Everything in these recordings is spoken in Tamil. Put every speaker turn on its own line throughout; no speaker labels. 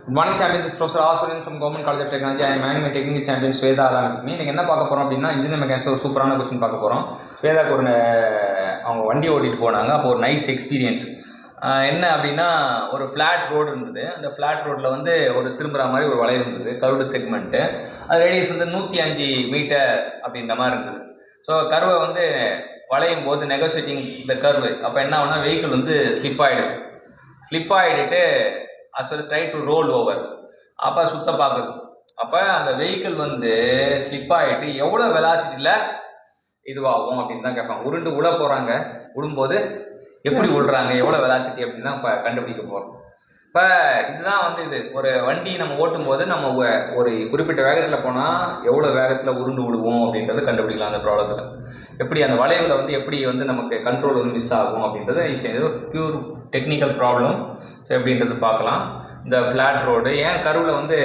Good morning, champion. This is Professor Aswaran from Government College of Technology. I am managing my technical champion Sweda Alanakmi. நீங்கள் என்ன பார்க்க போகிறோம் அப்படின்னா இன்ஜினியர் மெக்கானிக்ஸ் ஒரு சூப்பரான கொஸ்டின் பார்க்க போகிறோம். ஸ்வேதாக்கு ஒரு அவங்க வண்டி ஓட்டிகிட்டு போனாங்க. அப்போ ஒரு நைஸ் எக்ஸ்பீரியன்ஸ் என்ன அப்படின்னா ஒரு ஃப்ளாட் ரோடு இருந்தது. அந்த ஃப்ளாட் ரோட்டில் வந்து ஒரு திரும்புகிற மாதிரி ஒரு வளைவு இருந்தது, கர்வ்டு செக்மெண்ட்டு. அது ரேடியஸ் வந்து 105 மீட்டர் அப்படின்ற மாதிரி இருந்தது. ஸோ கர்வை வந்து வளையும் போது நெகோசியேட்டிங் இந்த கர்வு அப்போ என்ன ஆகுனா வெஹிக்கிள் வந்து slip ஆகிடுட்டு as well try to roll over. அப்போ சுத்த பார்க்குது. அப்போ அந்த வெஹிக்கிள் வந்து ஸ்லிப் ஆகிட்டு எவ்வளோ வெலாசிட்டியில் இதுவாகும் அப்படின்னு தான் கேட்பாங்க. உருண்டு விட போகிறாங்க, விடும்போது எப்படி விடுறாங்க, எவ்வளோ வெலாசிட்டி அப்படின்னு தான் இப்போ கண்டுபிடிக்க போகிறோம். இப்போ இதுதான் வந்து இது ஒரு வண்டி நம்ம ஓட்டும் போது நம்ம ஒரு குறிப்பிட்ட வேகத்தில் போனால் எவ்வளோ வேகத்தில் உருண்டு விடுவோம் அப்படின்றத கண்டுபிடிக்கலாம். அந்த ப்ராப்ளத்தில் எப்படி அந்த வளைவில் வந்து எப்படி வந்து நமக்கு கண்ட்ரோல் வந்து மிஸ் ஆகும் அப்படின்றது இது பியூர் டெக்னிக்கல் ப்ராப்ளம். ஸோ எப்படின்றது பார்க்கலாம். இந்த ஃப்ளாட் ரோடு ஏன் கருவில் வந்து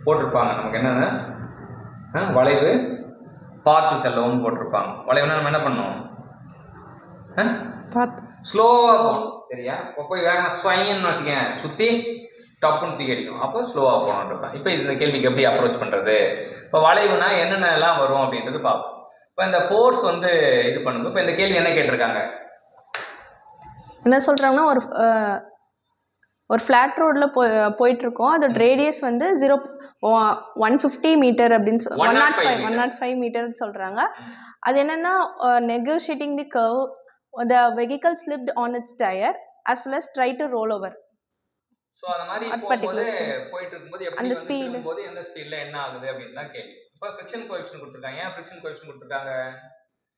போட்டிருப்பாங்க, நமக்கு என்னென்ன வளைவு பார்த்து செல்லவும் போட்டிருப்பாங்க. வளைவுனா நம்ம என்ன பண்ணோம், ஸ்லோவாக போகணும். சரியா? இப்போ போய் வேகமாக ஸ்வைன்னு வச்சுக்கேன், சுற்றி டப்புன்னு தூக்கி அடிக்கும். அப்போ ஸ்லோவாக போகணுன்னு இருப்பேன். இப்போ இந்த கேள்விக்கு எப்படி அப்ரோச் பண்ணுறது, இப்போ வளைவுனா என்னென்னலாம் வரும் அப்படின்றது பார்ப்போம். இப்போ இந்த ஃபோர்ஸ் வந்து இது பண்ணுது. இப்போ இந்த கேள்வி என்ன கேட்டிருக்காங்க,
என்ன சொல்கிறாங்கன்னா ஒரு ஃப்ளாட் ரோடில் போயிட்டுருக்கோம். அதோட ரேடியஸ் வந்து 150 மீட்டர் அப்படின்னு 105 மீட்டர்னு சொல்கிறாங்க. அது என்னென்னா negotiating the curve, the vehicle slipped on its tyre as well as try to roll over.
So அந்த மாதிரி போயிட்டு இருக்கும்போது எப்படி அந்த ஸ்பீடு போது எந்த ஸ்பீடில் என்ன ஆகுது அப்படின்னு தான் கேள்வி. இப்போ ஃப்ரிக்ஷன் கோஎஃபிஷியன்ட் கொடுத்துருக்காங்க. ஏன் ஃப்ரிக்ஷன் கோஎஃபிஷியன்ட் கொடுத்துருக்காங்க,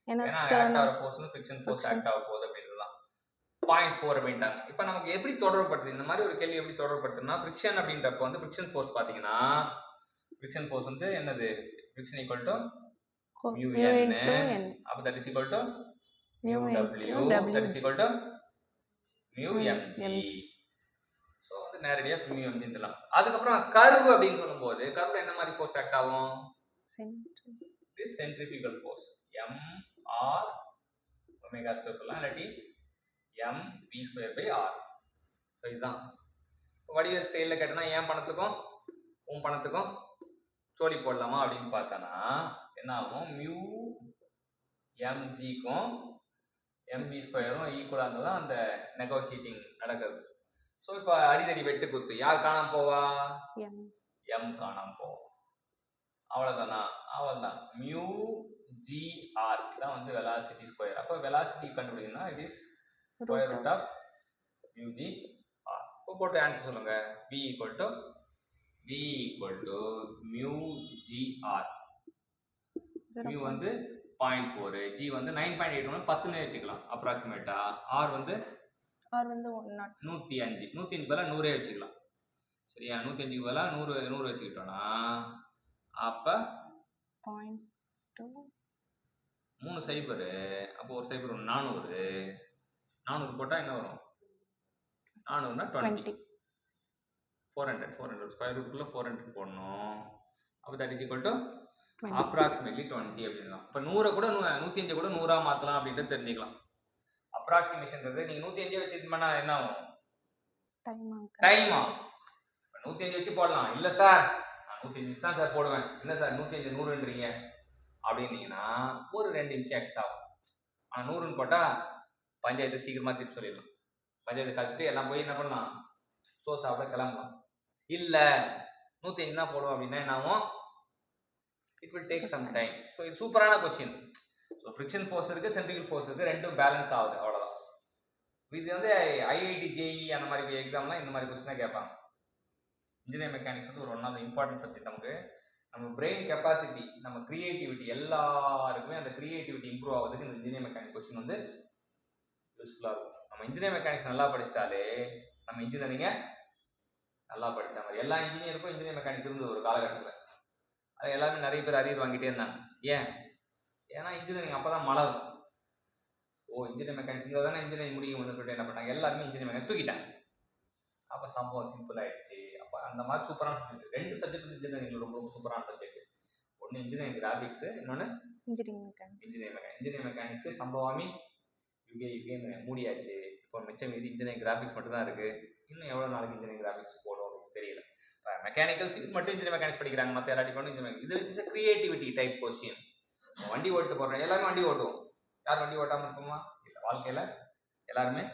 ஏன்னா ஆக்ட் ஆகிற ஃபோர்ஸ் ஃப்ரிக்ஷன் ஃபோர்ஸ் ஆக்ட் ஆக போகுது அப்படின்றது தான் 0.4 அப்படின்ட்டாங்க. இப்போ நமக்கு எப்படி தொடர்படுத்துது இந்த மாதிரி ஒரு கேள்வி, எப்படி தொடர்படுத்துனா ஃப்ரிக்ஷன் அப்படின்றப்ப வந்து ஃப்ரிக்ஷன் ஃபோர்ஸ் பார்த்தீங்கன்னா ஃப்ரிக்ஷன் ஃபோர்ஸ் வந்து என்னது, friction equal to mu n, அப்போ that is equal to mu w, that is equal to mu mg. So வந்து நேரடியாக mu mg இதெல்லாம். அதுக்கப்புறம் கர்வ் அப்படின்னு சொல்லும்போது கர்வ்ல என்ன மாதிரி ஃபோர்ஸ் ஆக்ட் ஆகும், centrifugal force mr omega square சொல்லலாம், இல்லாட்டி mv²/r. ஸோ இதுதான் வடிவேல் செயலில் கேட்டனா என் பணத்துக்கும் உன் பணத்துக்கும் சோடி போடலாமா அப்படின்னு பார்த்தானா என்ன ஆகும், மியூ mgக்கும் mv² ஈக்குவலாக இருந்தால் தான் அந்த நெகோசியேட்டிங் நடக்குது. ஸோ இப்போ அடிதடி வெட்டு குத்து யார் காணாமல் போவா, எம் காணாமல் போவோம். அவ்வளோதானா, அவ்வளோதான். மியூ gr தான் வந்து வெலாசிட்டி ஸ்கொயர். அப்போ வெலாசிட்டி கண்டுபிடிக்கணும்னா it is square root of mu g r. இப்போ போட்டு ஆன்சர் சொல்லுங்க. v equal to mu gr. mu வந்து 0.4, g வந்து 9.81, 10ன்னு வச்சுக்கலாம் அப்ராக்சிமேட்டா. r வந்து 105 பதிலாக 100 வச்சுக்கலாம். சரியா? 105 பதிலாக 100 வச்சுக்கிட்டோம்னா அப்போ 3 0, அப்போ ஒரு 0 400 போட்டால் என்ன வரும், 400னா 20, 400 ஸ்கொயர் ரூட்டுக்குள்ள 400 போடணும். அப்போ that is equal to approximately 20 அப்படின்னா. இப்போ 100 கூட 105 கூட 100 மாற்றலாம் அப்படின்ட்டு தெரிஞ்சுக்கலாம். அப்ராக்சிமேஷன்றது நீங்கள் 105 வச்சு இது பண்ணால் என்ன ஆகும், டைம் ஆகும். இப்போ 105 வச்சு போடலாம். இல்லை சார் நான் 105 தான் சார் போடுவேன், இல்லை சார் 105 100ன்றீங்க அப்படின்னீங்கன்னா ஒரு 2 நிமிஷம் எக்ஸ்ட்ரா ஆகும். ஆனால் 100ன்னு போட்டால் பஞ்சாயத்து சீக்கிரமாக திருப்பி சொல்லிடலாம். பஞ்சாயத்து கழிச்சிட்டு எல்லாம் போய் என்ன பண்ணலாம், சாப்பிட கிளம்பலாம். இல்லை 105 தான் போடுவோம் அப்படின்னா என்ன ஆகும், it will take some time. So இது சூப்பரான கொஸ்டின். ஸோ ஃப்ரிக்ஷன் ஃபோர்ஸ் இருக்குது, சென்ட்ரிஃபியூகல் ஃபோர்ஸ் இருக்குது, ரெண்டும் பேலன்ஸ் ஆகுது, அவ்வளோதான். இது வந்து ஐஐடி ஜேஇ அந்த மாதிரி எக்ஸாம்லாம் இந்த மாதிரி கொஸ்டினாக கேட்பாங்க. இன்ஜினியர் மெக்கானிக்ஸ் வந்து ஒரு one of the important subject. நமக்கு நம்ம பிரெயின் கெப்பாசிட்டி, நம்ம கிரியேட்டிவிட்டி, எல்லாருக்குமே அந்த கிரியேட்டிவிட்டி இம்ப்ரூவ் ஆகுதுக்கு இந்த இன்ஜினியர் மெக்கானிக் கொஸ்டின் வந்து யூஸ்ஃபுல்லாக இருக்கும். நம்ம இன்ஜினியர் மெக்கானிக்ஸ் நல்லா படிச்சிட்டாலே நம்ம இன்ஜினியரிங்கை நல்லா படித்த மாதிரி. எல்லா இன்ஜினியருக்கும் இன்ஜினியர் மெக்கானிக்ஸ் இருந்தது ஒரு காலகட்டத்தில். அது எல்லாருமே நிறைய பேர் அரியர் வாங்கிட்டே இருந்தாங்க. ஏன்னா இன்ஜினியரிங் அப்போ தான் மலரும். இன்ஜினியர் மெக்கானிக்ஸ் இங்கே தானே இன்ஜினியரிங் முடியும்னு சொல்லிட்டு என்ன பண்ணாங்க, எல்லாருமே இன்ஜினியர் மெக்கானிக் தூக்கிட்டாங்க. அப்போ சம்பவம் சிம்பிள் ஆகிடுச்சு. அப்போ அந்த மாதிரி சூப்பரான சப்ஜெக்ட், 2 சப்ஜெக்ட் இன்ஜினியரிங் ரொம்ப ரொம்ப சூப்பரான சப்ஜெக்ட். ஒன்று இன்ஜினியரிங் கிராஃபிக்ஸ், இன்னொன்று இன்ஜினியரிங் மெக்கானிக்ஸ். சம்பவாமி யுகேன்னு மூடியாச்சு. இப்போ மிச்சம் மீதி இன்ஜினியரிங் கிராஃபிக்ஸ் மட்டும் தான் இருக்குது. இன்னும் எவ்வளோ நாளைக்கு இன்ஜினியரிங் கிராஃபிக்ஸ் போடும் அப்படின்னு தெரியல. மெக்கானிக்கல் சீட் மட்டும் இன்ஜினியர் மெக்கானிக்ஸ் படிக்கிறாங்க, மற்ற எல்லா டிபார்ட்மெண்ட் இது இஸ் கிரியேட்டிவிட்டி டைப் கொஸ்டின். வண்டி ஓட்டு போடுறேன், எல்லாமே வண்டி ஓட்டுவோம். யார் வண்டி ஓட்டாமல் இருப்போமா? இல்லை, வாழ்க்கையில் எல்லாருமே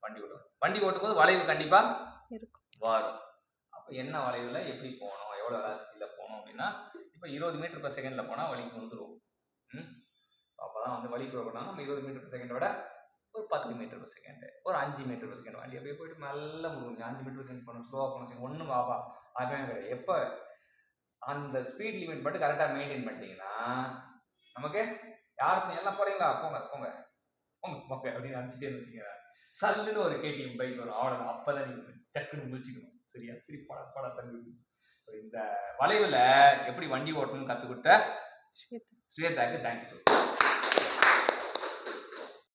வண்டி ஓட்டுவோம். வண்டி ஓட்டும் போது வளைவு கண்டிப்பாக வரும். அப்போ என்ன வளைவில் எப்படி போகணும், எவ்வளோ வெலாசிட்டியில் போகணும் அப்படின்னா, இப்போ 20 மீட்டர்/செகண்டில் போனால் வலிக்கு வந்துடும். அப்போ தான் வந்து வலிக்கு வரணும்னா நம்ம 20 மீட்டர்/செகண்டை விட ஒரு 10 மீட்டர்/செகண்ட், ஒரு 5 மீட்டர்/செகண்ட் வண்டி அப்படியே போயிட்டு நல்ல முடியும். 5 மீட்டர்/செகண்ட் பண்ணணும், ஸ்லோவாக பண்ணணும், ஒன்றும் பாப்பா ஆகவே கிடையாது. எப்போ அந்த ஸ்பீட் லிமிட் மட்டும் கரெக்டாக மெயின்டைன் பண்ணிட்டீங்கன்னா நமக்கு யாருக்கும் எல்லாம் போகிறீங்களா போங்க போங்க போங்க போங்க அப்படின்னு அனுப்பிச்சிட்டே வச்சுக்கோங்க, சல்லுன்னு ஒரு கேடிஎம் பைக் வரும், அவ்வளோதான். அப்போ தான் நீங்கள் சக்குன்னு முடிச்சுக்கணும். சரியா? சரி, பட தண்ணி. ஸோ இந்த வளைவில் எப்படி வண்டி ஓட்டணும்னு கற்றுக் கொடுத்த ஸ்வேதாக்கு தேங்க்யூ.